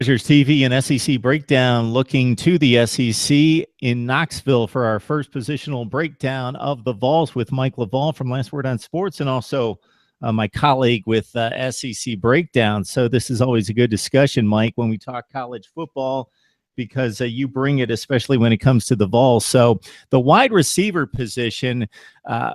Rogers TV and SEC breakdown, looking to the SEC in Knoxville for our first positional breakdown of the Vols with Mike Loveall from Last Word on Sports, and also my colleague with SEC breakdown. So this is always a good discussion, Mike, when we talk college football, because you bring it, especially when it comes to the Vols. So the wide receiver position,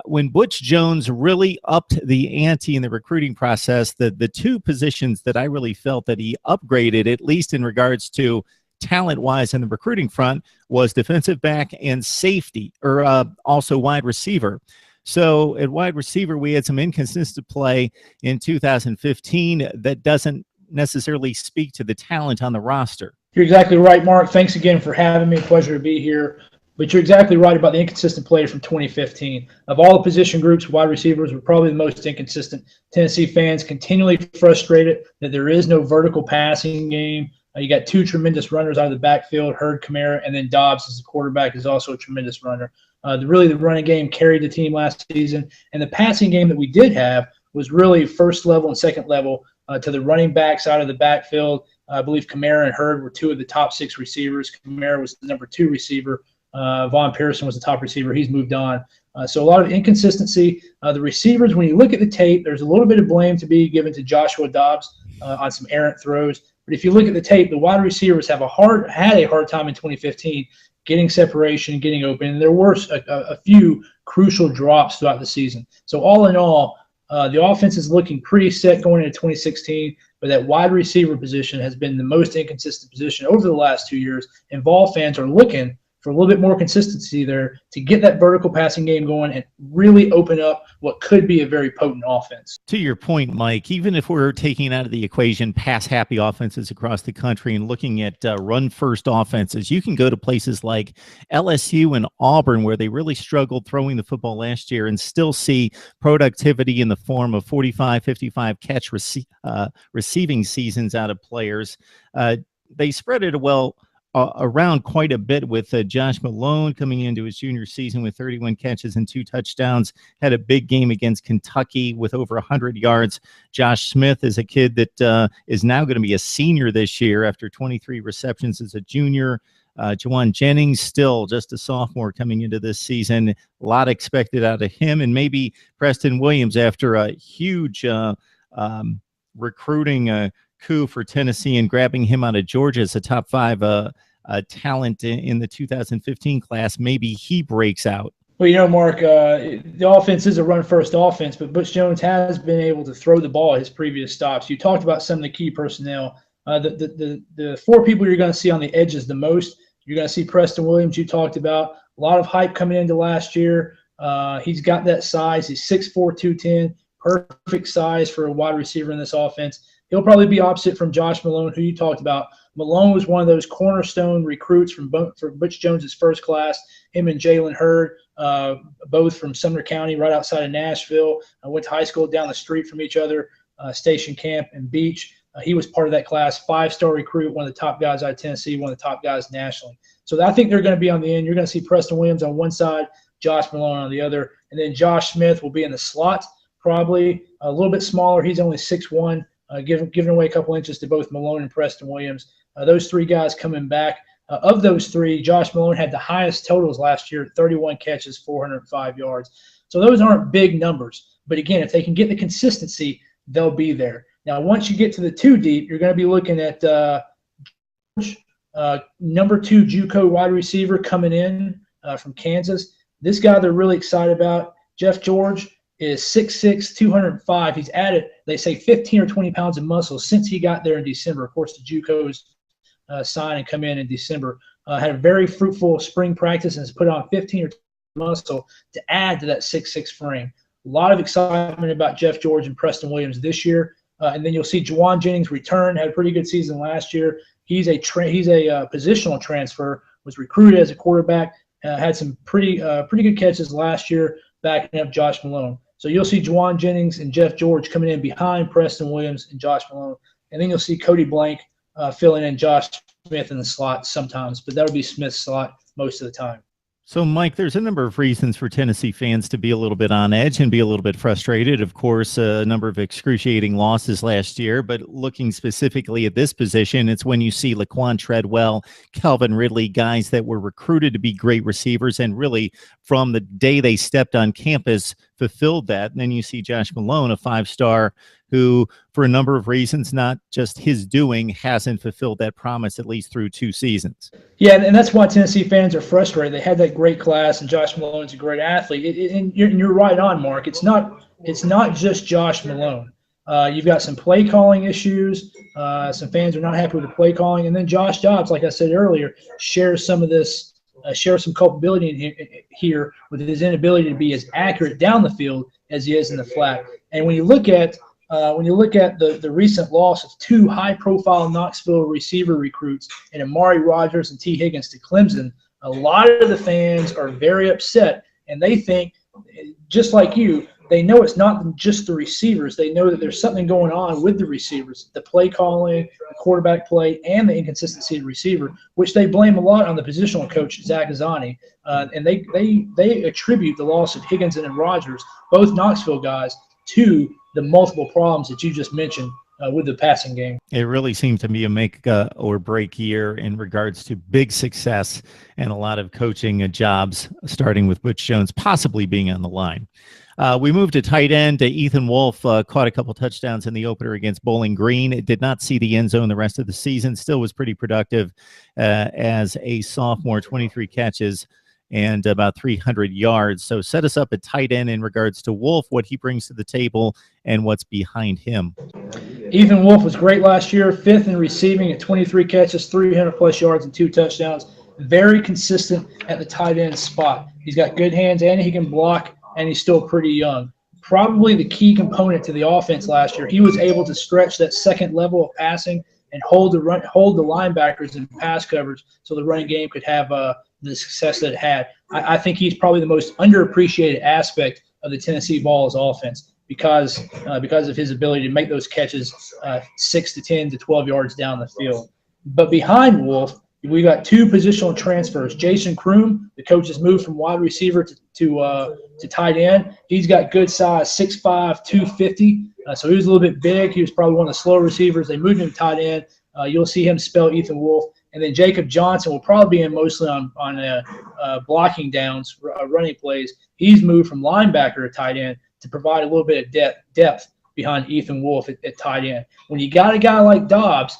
when Butch Jones really upped the ante in the recruiting process, the two positions that I really felt that he upgraded, at least in regards to talent-wise in the recruiting front, was defensive back and safety, or also wide receiver. So at wide receiver, we had some inconsistent play in 2015 that doesn't necessarily speak to the talent on the roster. You're exactly right, Mark. Thanks again for having me. Pleasure to be here. But you're exactly right about the inconsistent play from 2015. Of all the position groups, wide receivers were probably the most inconsistent. Tennessee fans continually frustrated that there is no vertical passing game. You got two tremendous runners out of the backfield, Hurd, Kamara, and then Dobbs as the quarterback is also a tremendous runner. The running game carried the team last season. And the passing game that we did have was really first level and second level to the running backs out of the backfield. I believe Kamara and Hurd were two of the top six receivers. Kamara was the number 2 receiver. Von Pearson was the top receiver. He's moved on. So a lot of inconsistency. The receivers, when you look at the tape, there's a little bit of blame to be given to Joshua Dobbs on some errant throws. But if you look at the tape, the wide receivers had a hard time in 2015 getting separation and getting open. And there were a few crucial drops throughout the season. So all in all, the offense is looking pretty set going into 2016, but that wide receiver position has been the most inconsistent position over the last 2 years, and Vol fans are looking for a little bit more consistency there to get that vertical passing game going and really open up what could be a very potent offense. To your point, Mike, even if we're taking out of the equation pass-happy offenses across the country and looking at run-first offenses, you can go to places like LSU and Auburn, where they really struggled throwing the football last year, and still see productivity in the form of 45, 55 catch receiving seasons out of players. They spread it around quite a bit with Josh Malone coming into his junior season with 31 catches and 2 touchdowns, had a big game against Kentucky with over 100 yards. Josh Smith is a kid that is now going to be a senior this year after 23 receptions as a junior. Juwan Jennings, still just a sophomore coming into this season. A lot expected out of him, and maybe Preston Williams after a huge recruiting coup for Tennessee and grabbing him out of Georgia as a top 5 talent in the 2015 class. Maybe he breaks out. Well, Mark, the offense is a run-first offense, but Butch Jones has been able to throw the ball at his previous stops. You talked about some of the key personnel. The 4 people you're going to see on the edges the most, you're going to see Preston Williams, you talked about. A lot of hype coming into last year. He's got that size. He's 6'4", 210, perfect size for a wide receiver in this offense. He'll probably be opposite from Josh Malone, who you talked about. Malone was one of those cornerstone recruits for Butch Jones's first class. Him and Jalen Hurd, both from Sumner County, right outside of Nashville. Went to high school down the street from each other, Station Camp and Beach. He was part of that class, 5-star recruit, one of the top guys out of Tennessee, one of the top guys nationally. So I think they're going to be on the end. You're going to see Preston Williams on one side, Josh Malone on the other, and then Josh Smith will be in the slot, probably a little bit smaller. He's only 6'1". Giving away a couple inches to both Malone and Preston Williams. Those 3 guys coming back. Of those 3, Josh Malone had the highest totals last year, 31 catches, 405 yards. So those aren't big numbers. But again, if they can get the consistency, they'll be there. Now, once you get to the 2 deep, you're going to be looking at number 2 JUCO wide receiver coming in from Kansas. This guy they're really excited about, Jeff George, is 6'6", 205. He's added, they say, 15 or 20 pounds of muscle since he got there in December. Of course, the JUCOs sign and come in December. Had a very fruitful spring practice and has put on 15 or 20 muscle to add to that 6'6" frame. A lot of excitement about Jeff George and Preston Williams this year. And then you'll see Juwan Jennings return, had a pretty good season last year. He's a positional transfer, was recruited as a quarterback, had some pretty good catches last year, backing up Josh Malone. So you'll see Juwan Jennings and Jeff George coming in behind Preston Williams and Josh Malone. And then you'll see Cody Blank filling in Josh Smith in the slot sometimes, but that'll be Smith's slot most of the time. So, Mike, there's a number of reasons for Tennessee fans to be a little bit on edge and be a little bit frustrated. Of course, a number of excruciating losses last year, but looking specifically at this position, it's when you see Laquan Treadwell, Calvin Ridley, guys that were recruited to be great receivers and really from the day they stepped on campus fulfilled that. And then you see Josh Malone, a five-star who, for a number of reasons, not just his doing, hasn't fulfilled that promise at least through 2 seasons. Yeah, and that's why Tennessee fans are frustrated. They had that great class, and Josh Malone's a great athlete. And you're right on, Mark. It's not just Josh Malone. You've got some play calling issues. Some fans are not happy with the play calling, and then Josh Dobbs, like I said earlier, shares some of this, shares some culpability in here with his inability to be as accurate down the field as he is in the flat. And when you look at the recent loss of 2 high-profile Knoxville receiver recruits in Amari Rogers and T. Higgins to Clemson, a lot of the fans are very upset, and they think, just like you, they know it's not just the receivers. They know that there's something going on with the receivers, the play calling, the quarterback play, and the inconsistency of the receiver, which they blame a lot on the positional coach, Zach Azzani. And they attribute the loss of Higgins and Rogers, both Knoxville guys, to the multiple problems that you just mentioned with the passing game. It really seemed to be a make or break year in regards to big success and a lot of coaching jobs, starting with Butch Jones possibly being on the line. We moved to tight end. Ethan Wolf caught a couple touchdowns in the opener against Bowling Green. It did not see the end zone the rest of the season. Still was pretty productive as a sophomore, 23 catches and about 300 yards. So set us up at tight end in regards to Wolf, what he brings to the table and what's behind him. Ethan Wolf was great last year, 5th in receiving at 23 catches, 300-plus yards, and 2 touchdowns. Very consistent at the tight end spot. He's got good hands, and he can block, and he's still pretty young. Probably the key component to the offense last year. He was able to stretch that second level of passing and hold the linebackers in pass coverage so the running game could have the success that it had. I think he's probably the most underappreciated aspect of the Tennessee Vols offense because of his ability to make those catches 6 to 10 to 12 yards down the field. But behind Wolf, we got 2 positional transfers. Jason Kroom, the coach, has moved from wide receiver to tight end. He's got good size, 6'5", 250. So he was a little bit big. He was probably one of the slow receivers. They moved him to tight end. You'll see him spell Ethan Wolf. And then Jacob Johnson will probably be in mostly on blocking downs, running plays. He's moved from linebacker to tight end to provide a little bit of depth behind Ethan Wolf at tight end. When you got a guy like Dobbs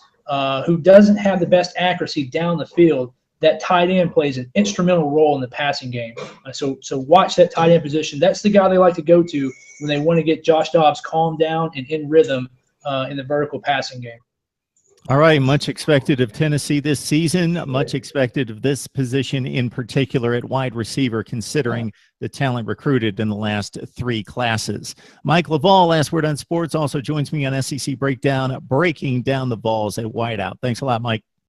who doesn't have the best accuracy down the field, that tight end plays an instrumental role in the passing game. So watch that tight end position. That's the guy they like to go to when they want to get Josh Dobbs calmed down and in rhythm in the vertical passing game. All right, much expected of Tennessee this season, much expected of this position in particular at wide receiver, considering the talent recruited in the last 3 classes. Mike Loveall, Last Word on Sports, also joins me on SEC Breakdown, breaking down the Vols at wideout. Thanks a lot, Mike.